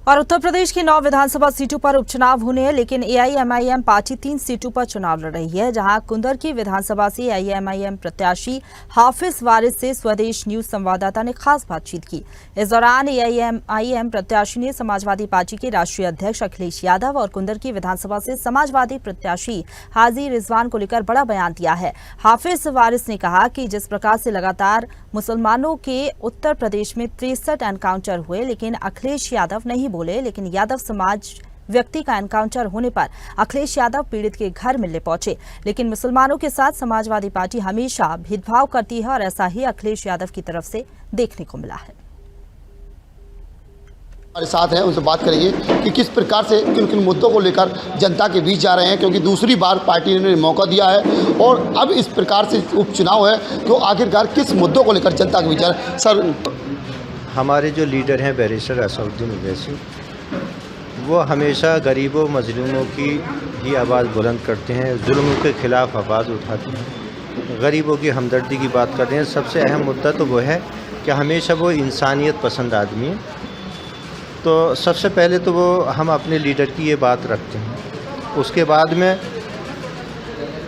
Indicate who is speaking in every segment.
Speaker 1: और उत्तर प्रदेश की 9 विधानसभा सीटों पर उपचुनाव होने हैं, लेकिन एआईएमआईएम पार्टी 3 सीटों पर चुनाव लड़ रही है। जहां कुंदर की विधानसभा से एआईएमआईएम प्रत्याशी हाफिज वारिस से स्वदेश न्यूज संवाददाता ने खास बातचीत की। इस दौरान एआईएमआईएम प्रत्याशी ने समाजवादी पार्टी के राष्ट्रीय अध्यक्ष अखिलेश यादव और कुंदर की विधानसभा से समाजवादी प्रत्याशी हाजी रिजवान को लेकर बड़ा बयान दिया है। हाफिज वारिस ने कहा कि जिस प्रकार से लगातार मुसलमानों के उत्तर प्रदेश में 63 एनकाउंटर हुए, लेकिन अखिलेश यादव नहीं बोले, लेकिन यादव समाज व्यक्ति का एनकाउंटर होने पर अखिलेश यादव पीड़ित के घर मिलने पहुंचे। लेकिन मुसलमानों के साथ समाजवादी पार्टी हमेशा भेदभाव करती है और ऐसा ही अखिलेश यादव की तरफ से देखने को मिला है।
Speaker 2: हमारे साथ हैं, उनसे बात करेंगे कि किस प्रकार से किन किन मुद्दों को लेकर जनता के बीच जा रहे हैं, क्योंकि दूसरी बार पार्टी ने मौका दिया है और अब इस प्रकार से उपचुनाव है, तो आखिरकार किस मुद्दों को लेकर जनता के बीच जा रहे हैं। सर,
Speaker 3: हमारे जो लीडर हैं बैरिस्टर असदुद्दीन ओवैसी, वो हमेशा गरीबों मजलूमों की ही आवाज़ बुलंद करते हैं, जुल्म के ख़िलाफ़ आवाज़ उठाते हैं, गरीबों की हमदर्दी की बात करते हैं। सबसे अहम मुद्दा तो वो है कि हमेशा वो इंसानियत पसंद आदमी है। तो सबसे पहले तो वो हम अपने लीडर की ये बात रखते हैं। उसके बाद में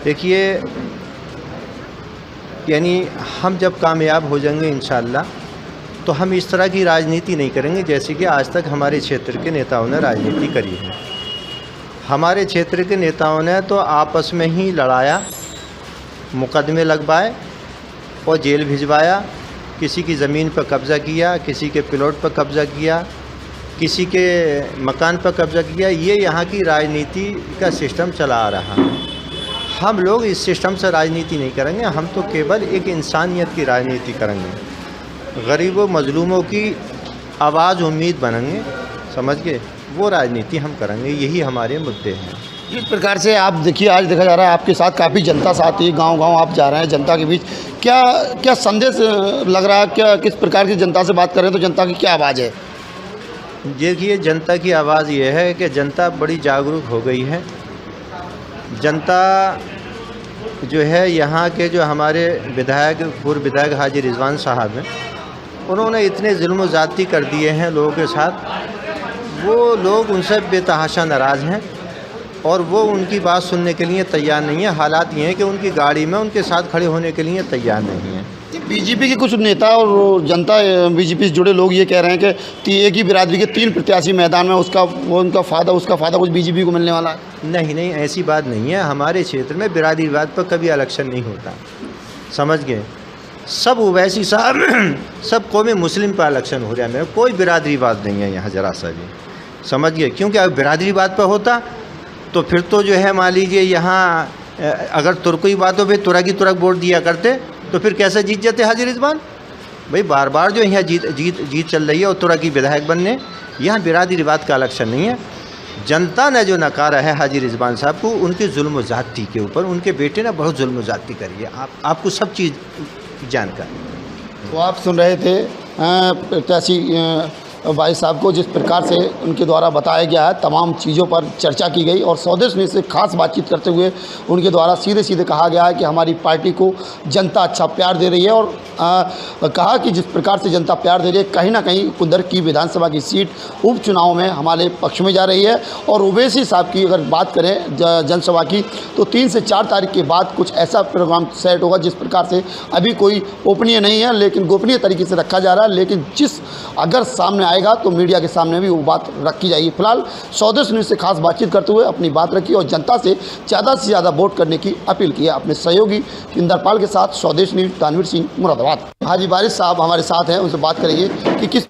Speaker 3: देखिए, यानी हम जब कामयाब हो जाएंगे इंशाअल्लाह, तो हम इस तरह की राजनीति नहीं करेंगे जैसे कि आज तक हमारे क्षेत्र के नेताओं ने राजनीति करी है। हमारे क्षेत्र के नेताओं ने तो आपस में ही लड़ाया, मुकदमे लगवाए और जेल भिजवाया, किसी की ज़मीन पर कब्ज़ा किया, किसी के प्लॉट पर कब्ज़ा किया, किसी के मकान पर कब्ज़ा किया। ये यहाँ की राजनीति का सिस्टम चला आ रहा है। हम लोग इस सिस्टम से राजनीति नहीं करेंगे, हम तो केवल एक इंसानियत की राजनीति करेंगे, गरीबों मजलूमों की आवाज़ उम्मीद बनेंगे, समझ गए, वो राजनीति हम करेंगे। यही हमारे मुद्दे हैं।
Speaker 2: जिस प्रकार से आप देखिए, आज देखा जा रहा है आपके साथ काफ़ी जनता साथ ही गांव-गांव आप जा रहे हैं जनता के बीच, क्या संदेश लग रहा है, क्या किस प्रकार की जनता से बात कर रहे हैं, तो जनता की क्या आवाज़ है?
Speaker 3: देखिए, जनता की आवाज़ ये है कि जनता बड़ी जागरूक हो गई है। जनता जो है, यहाँ के जो हमारे विधायक, पूर्व विधायक हाजी रिजवान साहब हैं, उन्होंने इतने जुल्म ज़्यादती कर दिए हैं लोगों के साथ, वो लोग उनसे बेतहाशा नाराज़ हैं और वो उनकी बात सुनने के लिए तैयार नहीं है। हालात ये हैं कि उनकी गाड़ी में उनके साथ खड़े होने के लिए तैयार नहीं है।
Speaker 2: बीजेपी के कुछ नेता और जनता, बीजेपी से जुड़े लोग ये कह रहे हैं कि एक ही बिरादरी के 3 प्रत्याशी मैदान में, उसका फ़ायदा कुछ बीजेपी को मिलने वाला है।
Speaker 3: नहीं, ऐसी बात नहीं है। हमारे क्षेत्र में बिरादरीवाद पर कभी इलेक्शन नहीं होता, समझ गए। सब ओवैसी साहब, सब कौमी मुस्लिम पर इलेक्शन हो रहा है। मेरा कोई बिरादरीवाद नहीं है यहाँ जरा सा भी, समझ गए। क्योंकि अगर बिरादरीवाद पर होता तो फिर तो जो है, मान लीजिए यहाँ अगर तुर्की बात हो, फिर तुरक ही तुरक वोट दिया करते, तो फिर कैसे जीत जाते हाजी रिजवान भाई? बार बार जो यहाँ जीत चल रही है और तुरक की विधायक बनने, यहाँ बिरादरीवाद का इलेक्शन नहीं है। जनता ने जो नकारा है हाजी रिजवान साहब को, उनके जुल्म ज़्यादती के ऊपर, उनके बेटे ने बहुत जुल्म ज़्यादती करी है। आपको सब चीज़ जानकारी।
Speaker 2: तो आप सुन रहे थे प्रत्याशी भाई साहब को, जिस प्रकार से उनके द्वारा बताया गया है, तमाम चीज़ों पर चर्चा की गई और स्वदेश न्यूज़ से खास बातचीत करते हुए उनके द्वारा सीधे कहा गया है कि हमारी पार्टी को जनता अच्छा प्यार दे रही है और कहा कि जिस प्रकार से जनता प्यार दे रही है, कहीं ना कहीं कुंदर की विधानसभा की सीट उपचुनाव में हमारे पक्ष में जा रही है। और ओवैसी साहब की अगर बात करें जनसभा की, तो 3 से 4 तारीख के बाद कुछ ऐसा प्रोग्राम सेट होगा जिस प्रकार से अभी कोई ओपनीय नहीं है, लेकिन गोपनीय तरीके से रखा जा रहा है। लेकिन अगर सामने आएगा तो मीडिया के सामने भी वो बात रखी जाएगी। फिलहाल स्वदेश न्यूज़ से खास बातचीत करते हुए अपनी बात रखी और जनता से ज़्यादा वोट करने की अपील की है। अपने सहयोगी इंदरपाल के साथ स्वदेश न्यूज़, दानवीर सिंह, मुरादाबाद। हाजी वारिस साहब हमारे साथ हैं, उनसे बात करेंगे कि किस